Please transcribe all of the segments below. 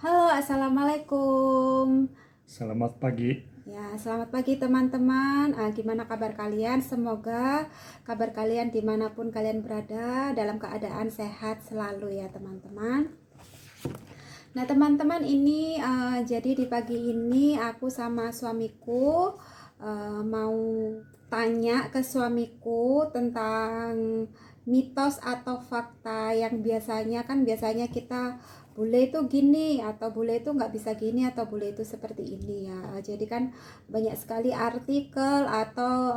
Halo, Assalamualaikum. Selamat pagi. Ya, selamat pagi teman-teman. Gimana kabar kalian? Semoga kabar kalian dimanapun kalian berada dalam keadaan sehat selalu ya teman-teman. Nah teman-teman ini jadi di pagi ini aku sama suamiku mau tanya ke suamiku tentang mitos atau fakta yang biasanya kita bule itu gini atau bule itu nggak bisa gini atau bule itu seperti ini ya. Jadi kan banyak sekali artikel atau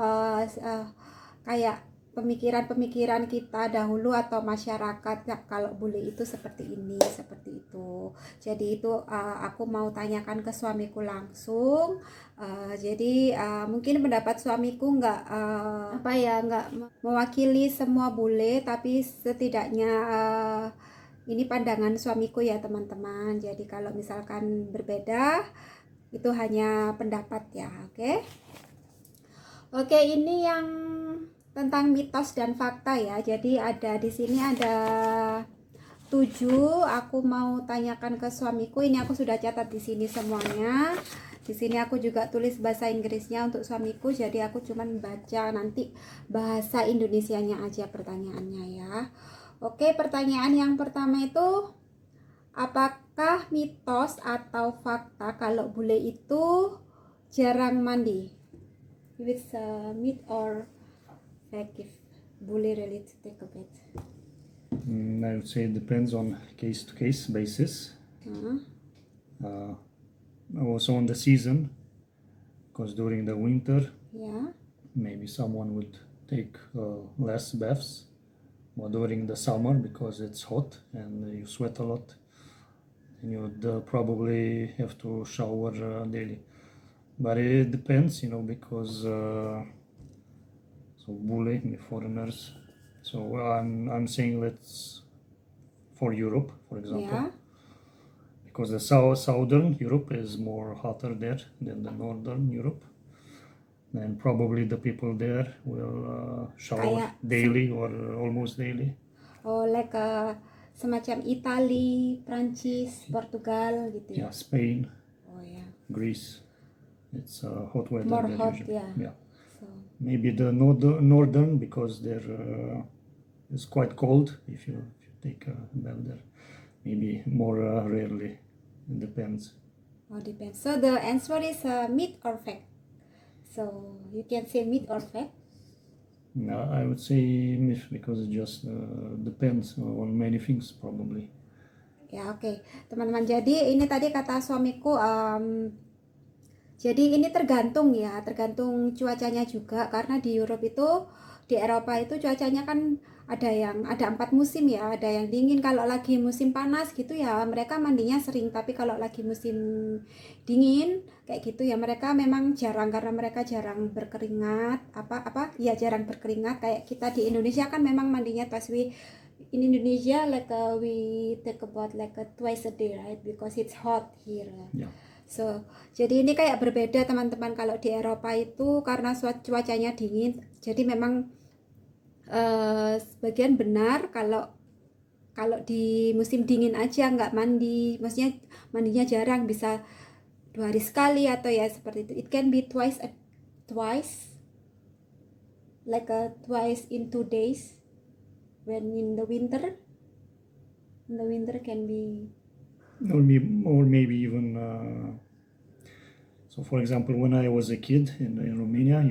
kayak pemikiran-pemikiran kita dahulu atau masyarakat ya, kalau bule itu seperti ini seperti itu. Jadi itu aku mau tanyakan ke suamiku langsung. Jadi mungkin pendapat suamiku nggak mewakili semua bule, tapi setidaknya ini pandangan suamiku ya teman-teman. Jadi kalau misalkan berbeda itu hanya pendapat ya, oke? Oke, ini yang tentang mitos dan fakta ya. Jadi ada di sini ada 7. Aku mau tanyakan ke suamiku. Ini aku sudah catat di sini semuanya. Di sini aku juga tulis bahasa Inggrisnya untuk suamiku. Jadi aku cuman baca nanti bahasa Indonesianya aja pertanyaannya ya. Oke, pertanyaan yang pertama itu, apakah mitos atau fakta kalau bule itu jarang mandi? With myth or fact if bule really to take a bath? I would say it depends on case-to-case basis. Also on the season, because during the winter, Yeah. maybe someone would take less baths. But during the summer, because it's hot and you sweat a lot, and you'd probably have to shower daily. But it depends, because so bule, the foreigners. So I'm saying let's for Europe, for example. Yeah. Because the southern Europe is more hotter there than the northern Europe, and probably the people there will shower daily or almost daily. Oh, like semacam Italy, Prancis, Portugal gitu ya. Yeah, Spain, Oh ya. Greece, it's hot weather More there hot usually. ya. Yeah, So, maybe the northern because there it's quite cold if you take a bath there. Maybe more rarely. It depends. oh depends. So the answer is myth or fact. So you can say myth or fact. No, I would say myth because it just depends on many things probably. Ya oke. Teman-teman, jadi ini tadi kata suamiku jadi ini tergantung ya, tergantung cuacanya juga karena di Europe itu, di Eropa itu cuacanya kan ada 4 musim ya, ada yang dingin. Kalau lagi musim panas gitu ya mereka mandinya sering, tapi kalau lagi musim dingin kayak gitu ya mereka memang jarang karena mereka jarang berkeringat, ya jarang berkeringat. Kayak kita di Indonesia kan memang mandinya in Indonesia like we take about like twice a day, right? Because it's hot here. Yeah. So, jadi ini kayak berbeda teman-teman. Kalau di Eropa itu karena cuacanya dingin, jadi memang sebagian benar kalau kalau di musim dingin aja nggak mandi, maksudnya mandinya jarang, bisa 2 hari sekali atau ya seperti itu. It can be twice, like twice in 2 days. When in the winter can be. Or maybe even. So, for example, when I was a kid in Romania,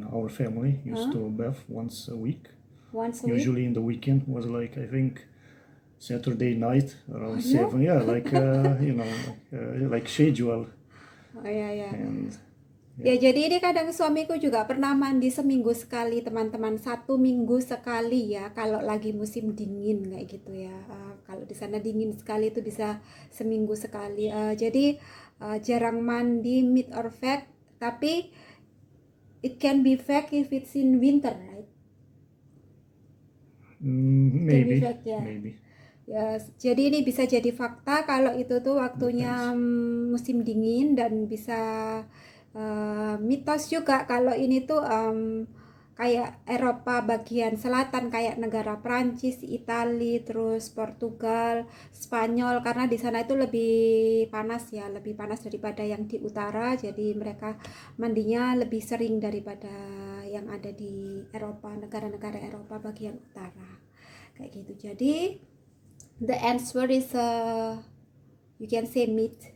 our family used to bath once a week. Once a week? Usually in the weekend was like I think Saturday night around yeah? 7. Yeah, like like schedule. Oh ya. And Ya jadi ini kadang suamiku juga pernah mandi seminggu sekali teman-teman, 1 minggu sekali ya kalau lagi musim dingin kayak gitu ya. Kalau di sana dingin sekali itu bisa seminggu sekali. Jadi jarang mandi, myth or fact, tapi it can be fact if it's in winter, right? maybe, fact, ya. maybe. Ya, jadi ini bisa jadi fakta kalau itu tuh waktunya musim dingin, dan bisa mitos juga kalau ini tuh kayak Eropa bagian selatan kayak negara Prancis, Italia, terus Portugal, Spanyol, karena di sana itu lebih panas ya, lebih panas daripada yang di utara, jadi mereka mandinya lebih sering daripada yang ada di Eropa, negara-negara Eropa bagian utara kayak gitu. Jadi the answer is you can say myth.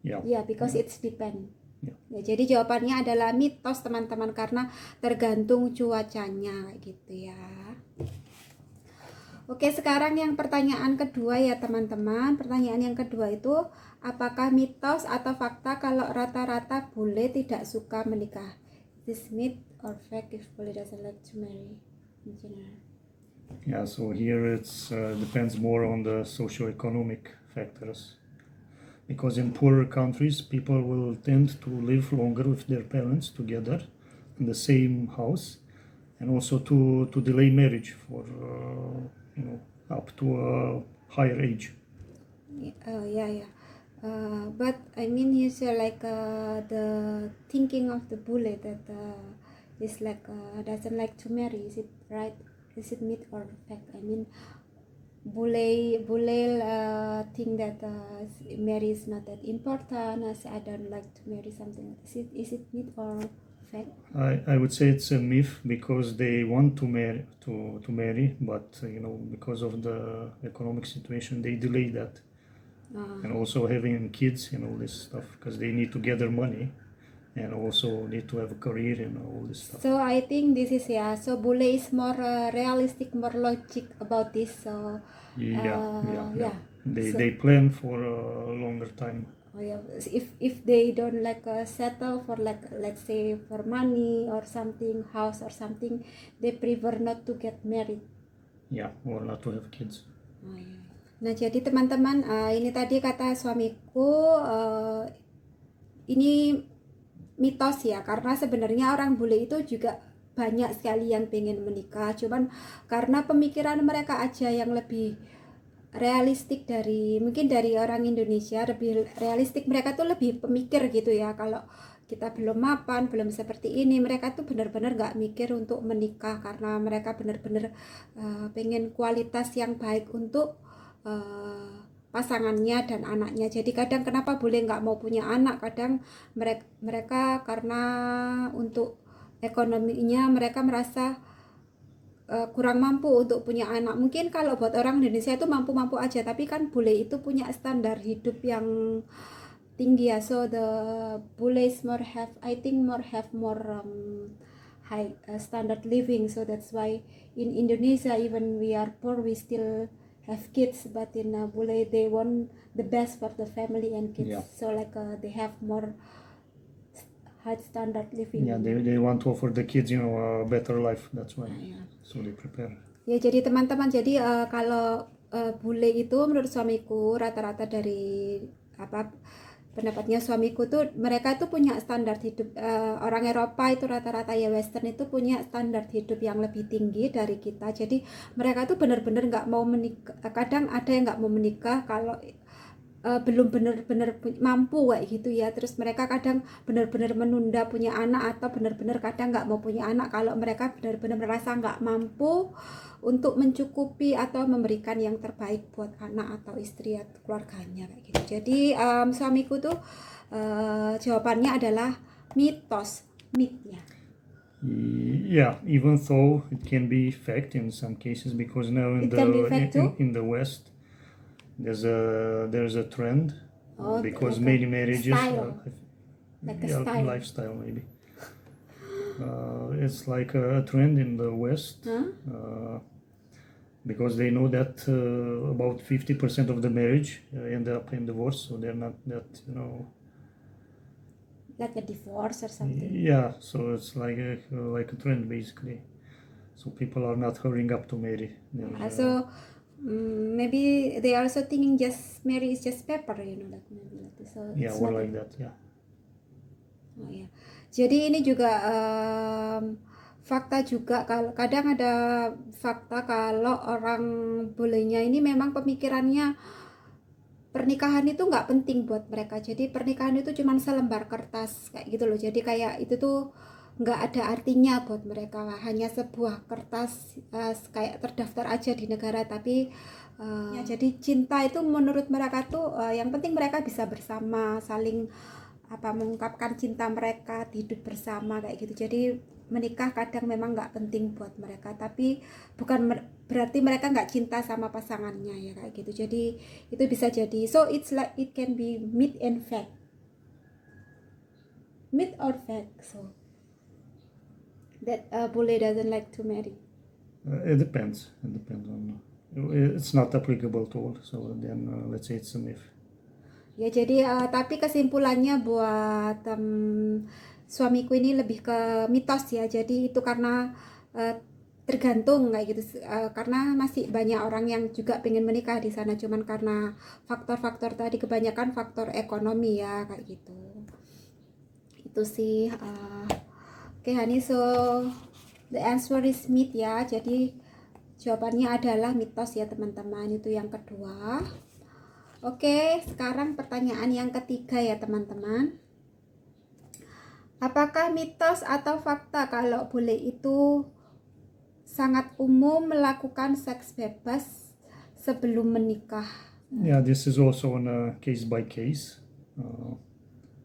Yeah. Yeah, because it's depend. Yeah. Ya, jadi jawabannya adalah mitos teman-teman, karena tergantung cuacanya kayak gitu ya. Oke, sekarang yang pertanyaan kedua ya teman-teman. Pertanyaan yang kedua itu, apakah mitos atau fakta kalau rata-rata bule tidak suka menikah? This myth or fact if bule doesn't like to marry in general? Yeah, so here it's depends more on the socio-economic factors. Because in poorer countries, people will tend to live longer with their parents together in the same house, and also to delay marriage for up to a higher age. Yeah. But I mean, he's like the thinking of the bule that is like doesn't like to marry. Is it right? Is it myth or fact? I mean, bule think that marry is not that important. As I don't like to marry something. Is it myth or fact? I would say it's a myth because they want to marry, but because of the economic situation, they delay that. And also having kids and all this stuff, because they need to gather money and also need to have a career and all this stuff. So I think this is so bule is more realistic, more logic about this. So Yeah. They plan for a longer time. If they don't like settle for like, let's say for money or something, house or something, they prefer not to get married. Yeah, or not to have kids. Nah, jadi teman-teman, ini tadi kata suamiku, ini mitos ya, karena sebenarnya orang bule itu juga banyak sekali yang pengen menikah, cuman karena pemikiran mereka aja yang lebih realistik mungkin dari orang Indonesia, lebih realistik, mereka tuh lebih pemikir gitu ya. Kalau kita belum mapan, belum seperti ini, mereka tuh benar-benar gak mikir untuk menikah, karena mereka benar-benar pengen kualitas yang baik untuk pasangannya dan anaknya. Jadi kadang kenapa bule nggak mau punya anak, kadang mereka karena untuk ekonominya mereka merasa kurang mampu untuk punya anak. Mungkin kalau buat orang Indonesia itu mampu-mampu aja, tapi kan bule itu punya standar hidup yang tinggi ya. So the bules have more high standard living. So that's why in Indonesia, even we are poor, we still have kids, but in bule they want the best for the family and kids. Yeah. So like they have more high standard living. Yeah, they want to offer the kids a better life. That's why. Yeah. So they prepare. Ya, jadi teman-teman, jadi kalau bule itu menurut suamiku, rata-rata dari pendapatnya suamiku tuh, mereka tuh punya standar hidup, orang Eropa itu rata-rata ya Western itu punya standar hidup yang lebih tinggi dari kita. Jadi mereka tuh benar-benar nggak mau menikah. Kadang ada yang nggak mau menikah kalau belum benar-benar mampu kayak gitu ya. Terus mereka kadang benar-benar menunda punya anak, atau benar-benar kadang nggak mau punya anak kalau mereka benar-benar merasa nggak mampu untuk mencukupi atau memberikan yang terbaik buat anak atau istri atau keluarganya kayak gitu. Jadi suamiku tuh jawabannya adalah mitos, mythnya. Yeah, even though it can be fact in some cases, because now in the West there's a trend because like many marriages lifestyle maybe. It's like a trend in the West. Because they know that about 50% of the marriage end up in divorce, so they're not that, like a divorce or something. Yeah, so it's like a trend basically. So people are not hurrying up to marry. So maybe they are also thinking just marry is just paper, like maybe like this. So yeah, or like that, yeah. Oh ya. Jadi ini juga fakta juga, kalau kadang ada fakta kalau orang bulenya ini memang pemikirannya pernikahan itu nggak penting buat mereka. Jadi pernikahan itu cuma selembar kertas kayak gitu loh. Jadi kayak itu tuh nggak ada artinya buat mereka, hanya sebuah kertas kayak terdaftar aja di negara. Tapi ya, jadi cinta itu menurut mereka tuh yang penting mereka bisa bersama, saling mengungkapkan cinta mereka, hidup bersama kayak gitu. Jadi menikah kadang memang nggak penting buat mereka, tapi bukan berarti mereka nggak cinta sama pasangannya ya kayak gitu. Jadi itu bisa jadi, so it's like it can be myth and fact, myth or fact. So that bule doesn't like to marry. It depends. It depends on. It's not applicable to all. So then let's say it's a myth. Ya jadi tapi kesimpulannya buat suamiku ini lebih ke mitos ya. Jadi itu karena tergantung kayak gitu, karena masih banyak orang yang juga pengen menikah di sana, cuman karena faktor-faktor tadi, kebanyakan faktor ekonomi ya kayak gitu. Itu sih. Oke, Hani, so the answer is myth ya. Jadi jawabannya adalah mitos ya teman-teman. Itu yang kedua. Oke, sekarang pertanyaan yang ketiga ya teman-teman. Apakah mitos atau fakta kalau bule itu sangat umum melakukan seks bebas sebelum menikah? Yeah, this is also on a case by case.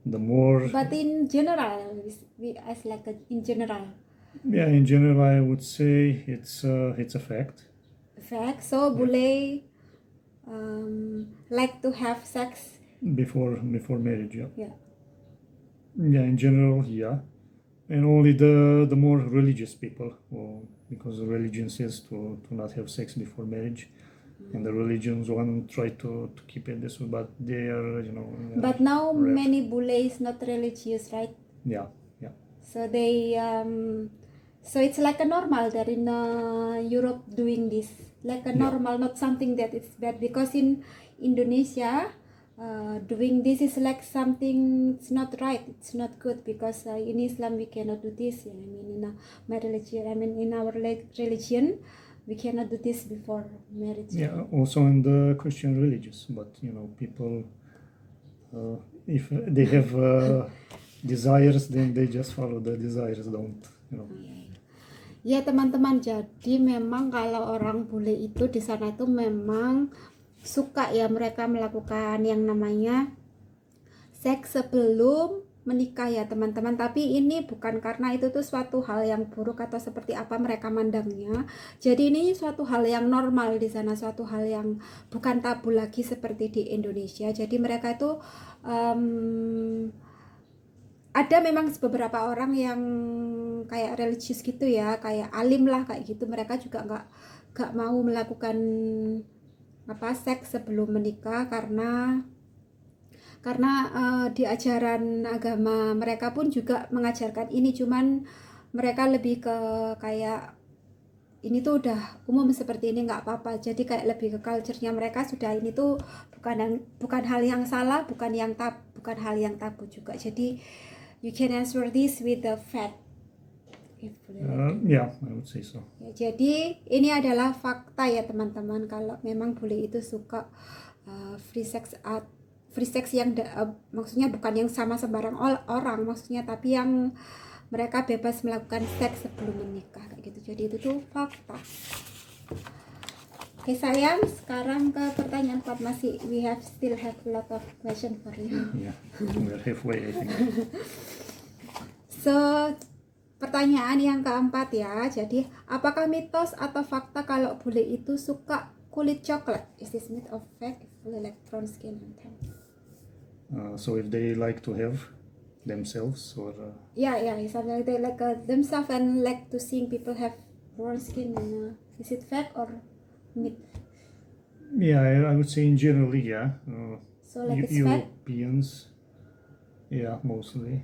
The more. But in general, as like in general. Yeah, in general, I would say it's a fact. Fact. So bule like to have sex before marriage. Yeah. Yeah. Yeah, in general, yeah, and only the more religious people, because the religion says to not have sex before marriage, and the religions want try to keep it this way, but they are But now rare. many bule is not religious, right? Yeah. So they so it's like a normal there in Europe doing this, like a normal, not something that it's bad, because in Indonesia doing this is like something, it's not right, it's not good, because in Islam we cannot do this. I mean, in my religion, I mean in our religion we cannot do this before marriage. Yeah, also in the Christian religious, but people if they have desires, then they just follow the desires, don't. Ya teman-teman, jadi memang kalau orang bule itu di sana itu memang suka ya mereka melakukan yang namanya seks sebelum menikah ya teman-teman. Tapi ini bukan karena itu tuh suatu hal yang buruk atau seperti apa mereka mandangnya. Jadi ini suatu hal yang normal di sana, suatu hal yang bukan tabu lagi seperti di Indonesia. Jadi mereka itu ada memang beberapa orang yang kayak religius gitu ya, kayak alim lah kayak gitu, mereka juga nggak mau melakukan seks sebelum menikah karena di ajaran agama mereka pun juga mengajarkan ini, cuman mereka lebih ke kayak ini tuh udah umum seperti ini, nggak apa-apa. Jadi kayak lebih ke culture-nya mereka sudah, ini tuh bukan hal yang salah, bukan hal yang tabu juga. Jadi you can answer this with the fact. Yeah, I would say so. Ya, jadi ini adalah fakta ya teman-teman, kalau memang bule itu suka free sex yang maksudnya bukan yang sama sembarang orang maksudnya, tapi yang mereka bebas melakukan seks sebelum menikah kayak gitu. Jadi itu tuh fakta. Oke sayang, sekarang ke pertanyaan 4. Masih we still have a lot of question for you. Yeah, we're halfway, I think. So pertanyaan yang keempat ya. Jadi apakah mitos atau fakta kalau bule itu suka kulit coklat? Is this myth or fact? Bule like brown skin and tan. So if they like to have themselves, or yeah, something like they like themselves and like to seeing people have brown skin. Is it fact or myth? Yeah, I would say in generally, yeah. So like it's fact? Europeans, yeah, mostly.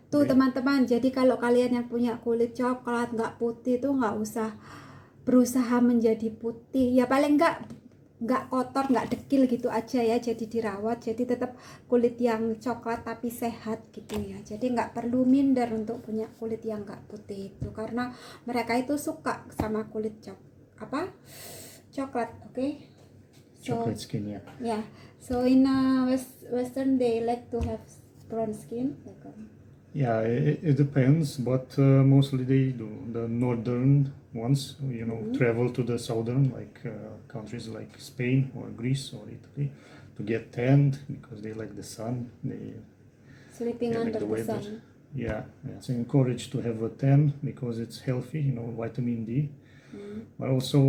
Tuh teman-teman, jadi kalau kalian yang punya kulit coklat nggak putih tuh nggak usah berusaha menjadi putih ya, paling nggak kotor, nggak dekil gitu aja ya, jadi dirawat, jadi tetap kulit yang coklat tapi sehat gitu ya. Jadi nggak perlu minder untuk punya kulit yang nggak putih itu, karena mereka itu suka sama kulit coklat. Okay? Chocolate skin, yeah. Yeah, so in Western they like to have brown skin. Yeah, it depends, but mostly they do. The northern ones, travel to the southern, like countries like Spain or Greece or Italy, to get tanned because they like the sun. Sleeping They like under the the weather. sun. Yeah, it's encouraged to have a tan because it's healthy, vitamin D. But also,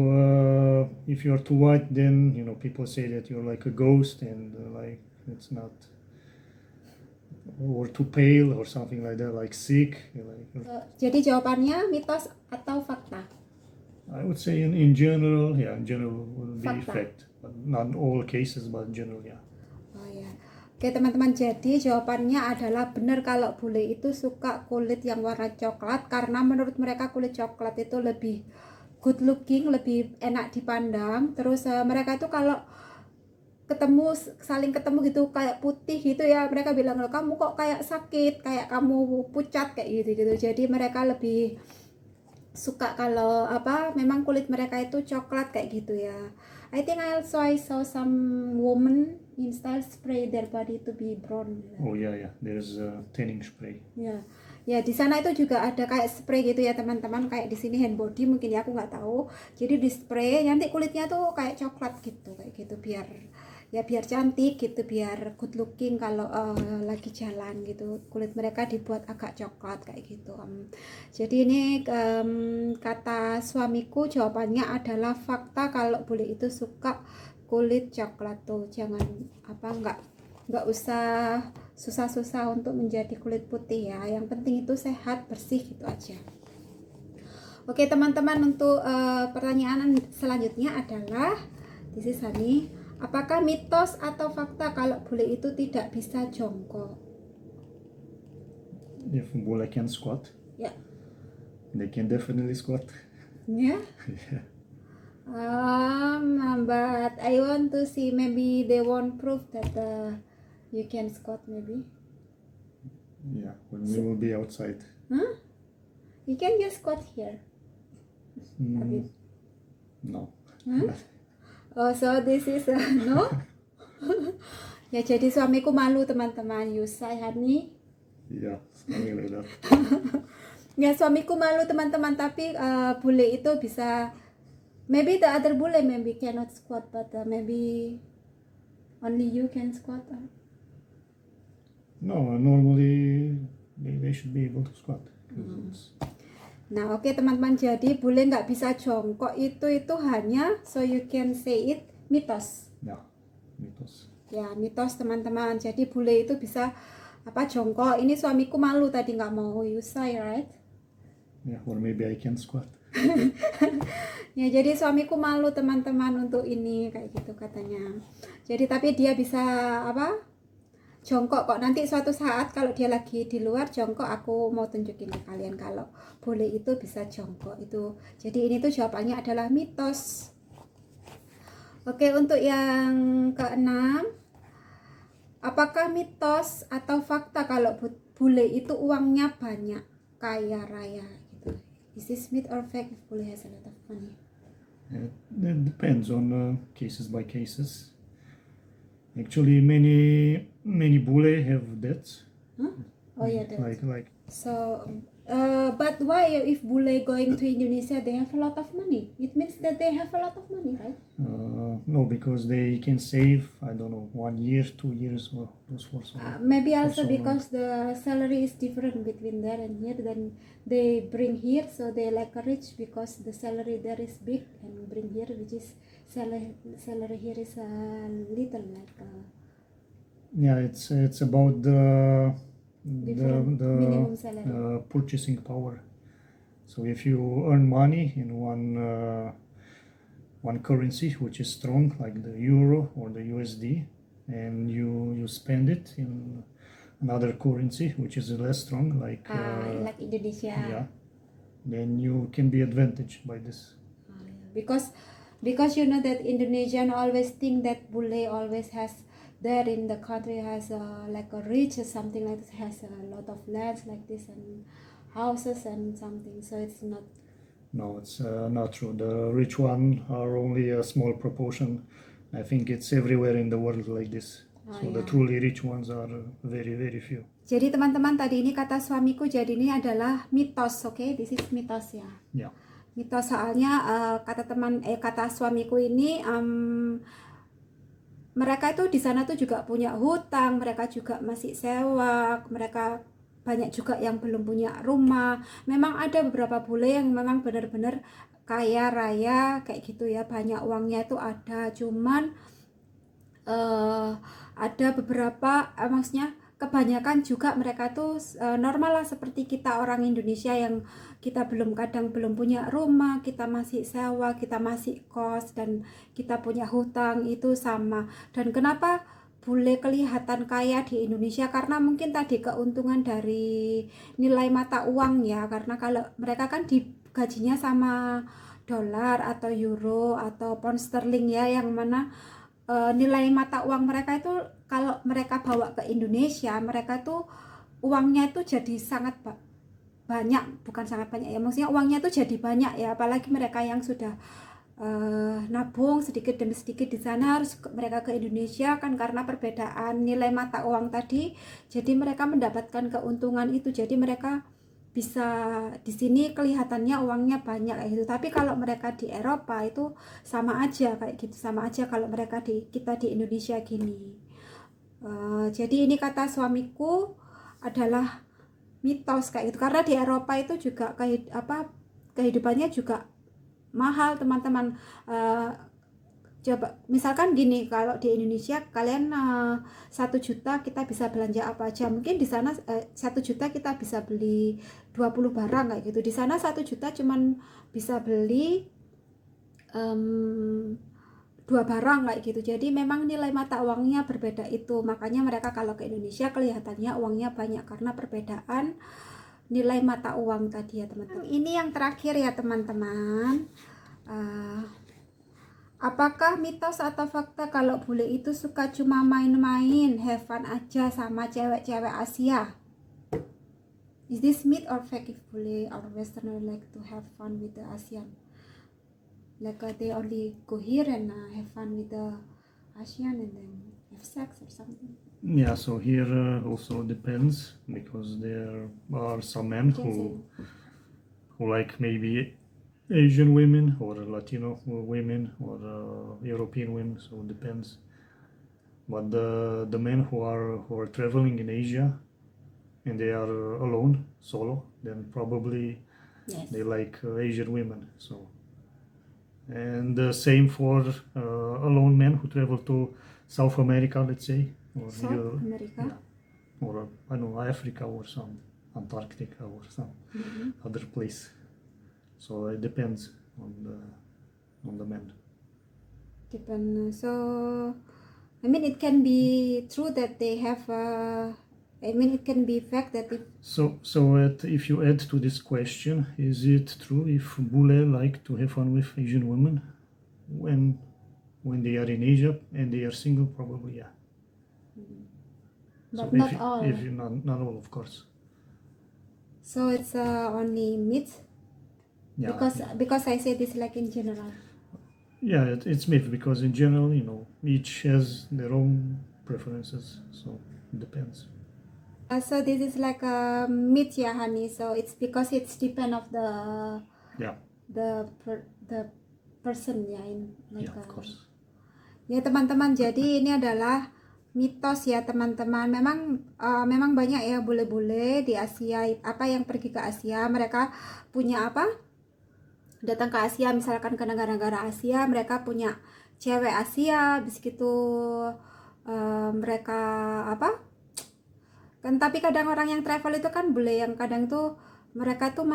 if you're too white, then people say that you're like a ghost, and like it's not, or too pale or something like that, like sick. Jadi jawabannya mitos atau fakta? I would say in general, yeah, in general will be Fakta. fact, but not all cases, but in general, yeah. Oh ya. Oke teman-teman, jadi jawabannya adalah benar kalau bule itu suka kulit yang warna coklat karena menurut mereka kulit coklat itu lebih good looking, lebih enak dipandang. Terus mereka itu kalau saling ketemu gitu kayak putih gitu ya, mereka bilang loh kamu kok kayak sakit, kayak kamu pucat kayak gitu. Jadi mereka lebih suka kalau memang kulit mereka itu coklat kayak gitu ya. I think I saw some women in style spray their body to be brown. Oh yeah, there's a tanning spray. Ya di sana itu juga ada kayak spray gitu ya teman-teman, kayak di sini hand body mungkin ya, aku nggak tahu. Jadi di spray nanti kulitnya tuh kayak coklat gitu, kayak gitu biar cantik gitu, biar good looking kalau lagi jalan gitu. Kulit mereka dibuat agak coklat kayak gitu. Jadi ini kata suamiku jawabannya adalah fakta kalau bule itu suka kulit coklat tuh. Jangan nggak usah susah-susah untuk menjadi kulit putih ya. Yang penting itu sehat, bersih gitu aja. Oke teman-teman, untuk pertanyaan selanjutnya adalah di sini, apakah mitos atau fakta kalau bule itu tidak bisa jongkok? If bule can squat, Yeah. they can definitely squat. Yeah. Yeah. But I want to see, maybe they won't prove that you can squat maybe. Yeah, when we will be outside. Huh? You can just squat here. No. Huh? Oh, so this is no? Ya, jadi suamiku malu teman-teman. You say, honey? Yeah, something like that. Ya, suamiku malu teman-teman, tapi bule itu bisa. Maybe the other bule maybe cannot squat, but maybe only you can squat. No, normally they should be able to squat. Nah, oke teman-teman, jadi bule nggak bisa jongkok itu hanya, so you can say it, mitos. Yeah, mitos. Ya, mitos teman-teman. Jadi bule itu bisa jongkok. Ini suamiku malu tadi nggak mau, you say, right? Yeah, or maybe I can squat. Ya, jadi suamiku malu teman-teman untuk ini kayak gitu katanya. Jadi tapi dia bisa jongkok kok. Nanti suatu saat kalau dia lagi di luar jongkok, aku mau tunjukin ke kalian kalau bule itu bisa jongkok itu. Jadi ini tuh jawabannya adalah mitos. Oke, untuk yang keenam, apakah mitos atau fakta kalau bule itu uangnya banyak, kaya raya gitu? Is this myth or fact if bule has a lot of money? It depends on cases by cases. Actually, many bule have debts. Huh? Oh yeah, that's Like. So, but why if bule going to Indonesia they have a lot of money? It means that they have a lot of money, right? No, because they can save, I don't know, 1 year, 2 years, or those for so. Maybe also so because the salary is different between there and here. Then they bring here, so they like rich because the salary there is big, and bring here, which is salary here is little, like. Yeah, it's about the minimum salary. Purchasing power. So if you earn money in one currency which is strong, like the euro or the USD, and you spend it in another currency which is less strong, like Indonesia. Yeah, then you can be advantaged by this. Because you know that Indonesian always think that bule always has there in the country has like a rich or something like this, has a lot of lands like this and houses and something. So it's not. No, it's not true. The rich one are only a small proportion. I think it's everywhere in the world like this. So the truly rich ones are very, very few. Jadi teman-teman, tadi ini kata suamiku, jadi ini adalah mitos, oke? This is mitos ya. Yeah. Mitos, soalnya kata suamiku ini mereka itu di sana tuh juga punya hutang, mereka juga masih sewa, mereka banyak juga yang belum punya rumah. Memang ada beberapa bule yang memang benar-benar kaya raya kayak gitu ya, banyak uangnya itu ada, cuman ada beberapa maksudnya kebanyakan juga mereka tuh normal lah seperti kita orang Indonesia yang kita kadang belum punya rumah, kita masih sewa, kita masih kos, dan kita punya hutang, itu sama. Dan kenapa bule kelihatan kaya di Indonesia? Karena mungkin tadi keuntungan dari nilai mata uang ya, karena kalau mereka kan digajinya sama dolar atau euro atau pound sterling ya, yang mana nilai mata uang mereka itu kalau mereka bawa ke Indonesia, mereka tuh uangnya itu jadi sangat banyak, bukan sangat banyak ya, maksudnya uangnya itu jadi banyak ya, apalagi mereka yang sudah nabung sedikit demi sedikit di sana, harus mereka ke Indonesia kan karena perbedaan nilai mata uang tadi, jadi mereka mendapatkan keuntungan itu, jadi mereka bisa di sini kelihatannya uangnya banyak kayak gitu. Tapi kalau mereka di Eropa itu sama aja kayak gitu, sama aja kalau mereka kita di Indonesia gini. Jadi ini kata suamiku adalah mitos kayak gitu, karena di Eropa itu juga kehidupannya juga mahal teman-teman. Coba misalkan gini, kalau di Indonesia kalian 1 juta kita bisa belanja apa aja, mungkin di sana 1 juta kita bisa beli 20 barang kayak gitu. Di sana 1 juta cuman bisa beli 2 barang kayak gitu. Jadi memang nilai mata uangnya berbeda itu, makanya mereka kalau ke Indonesia kelihatannya uangnya banyak karena perbedaan nilai mata uang tadi ya teman-teman. Ini yang terakhir ya teman-teman, apakah mitos atau fakta kalau bule itu suka cuma main-main, have fun aja sama cewek-cewek Asia? Is this myth or fact if bule or Westerner like to have fun with the Asian? Like they only go here and have fun with the Asian and then have sex or something? Yeah, so here also depends, because there are some men who like maybe Asian women or Latino women or European women, so it depends. But the men who are traveling in Asia and they are alone, solo, then probably they like Asian women. So, and the same for alone men who travel to South America, let's say, or South America, yeah, or I don't know, Africa or some Antarctica or some other place. So it depends on the man. So I mean it can be true that they have it can be fact that if you add to this question, is it true if bule like to have fun with Asian women when they are in Asia and they are single? Probably, yeah. But so not all. If you not all, of course. So it's only myth. Yeah, because I say this like in general. Yeah, it's myth because in general, each has their own preferences, so it depends. So this is like a myth, yeah, honey. So it's because it's depend of the person, ya, of course. Ya teman-teman, jadi ini adalah mitos ya teman-teman. Memang banyak ya bule-bule di Asia yang pergi ke Asia, mereka punya datang ke Asia, misalkan ke negara-negara Asia, mereka punya cewek Asia, habis gitu mereka kan, tapi kadang orang yang travel itu kan bule yang kadang tuh mereka tuh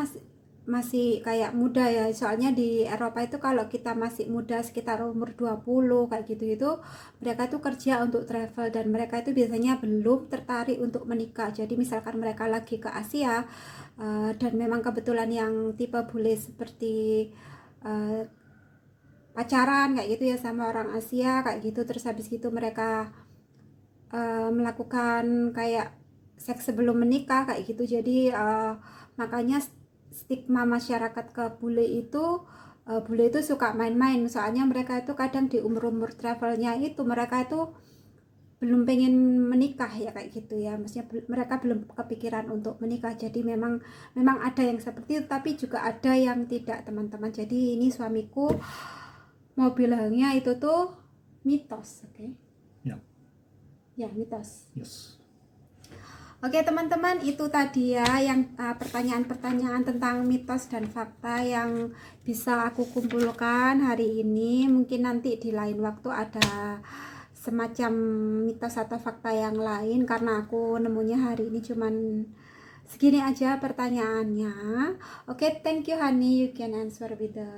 masih kayak muda ya, soalnya di Eropa itu kalau kita masih muda sekitar umur 20 kayak gitu mereka tuh kerja untuk travel, dan mereka itu biasanya belum tertarik untuk menikah. Jadi misalkan mereka lagi ke Asia dan memang kebetulan yang tipe bule seperti pacaran kayak gitu ya sama orang Asia kayak gitu, terus habis gitu mereka melakukan kayak seks sebelum menikah kayak gitu. Jadi makanya stigma masyarakat ke bule itu suka main-main, soalnya mereka itu kadang di umur-umur travelnya itu mereka itu belum pengen menikah ya kayak gitu ya, maksudnya mereka belum kepikiran untuk menikah. Jadi memang ada yang seperti itu, tapi juga ada yang tidak teman-teman. Jadi ini suamiku mau bilangnya itu tuh mitos, oke? Yeah. Ya, mitos. Yes. Oke teman-teman, itu tadi ya yang pertanyaan-pertanyaan tentang mitos dan fakta yang bisa aku kumpulkan hari ini. Mungkin nanti di lain waktu ada semacam mitos atau fakta yang lain, karena aku nemunya hari ini cuman segini aja pertanyaannya. Oke, thank you honey, you can answer with the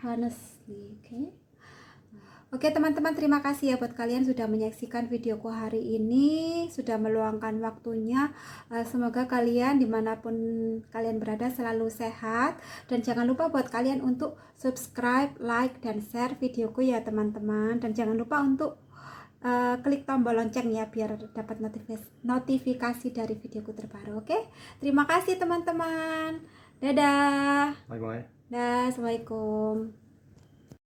honestly, okay? Oke teman-teman, terima kasih ya buat kalian sudah menyaksikan videoku hari ini, sudah meluangkan waktunya. Semoga kalian dimanapun kalian berada selalu sehat, dan jangan lupa buat kalian untuk subscribe, like, dan share videoku ya teman-teman. Dan jangan lupa untuk klik tombol lonceng ya biar dapat notifikasi dari videoku terbaru. Oke, terima kasih teman-teman. Dadah. Bye bye. Dah, assalamualaikum.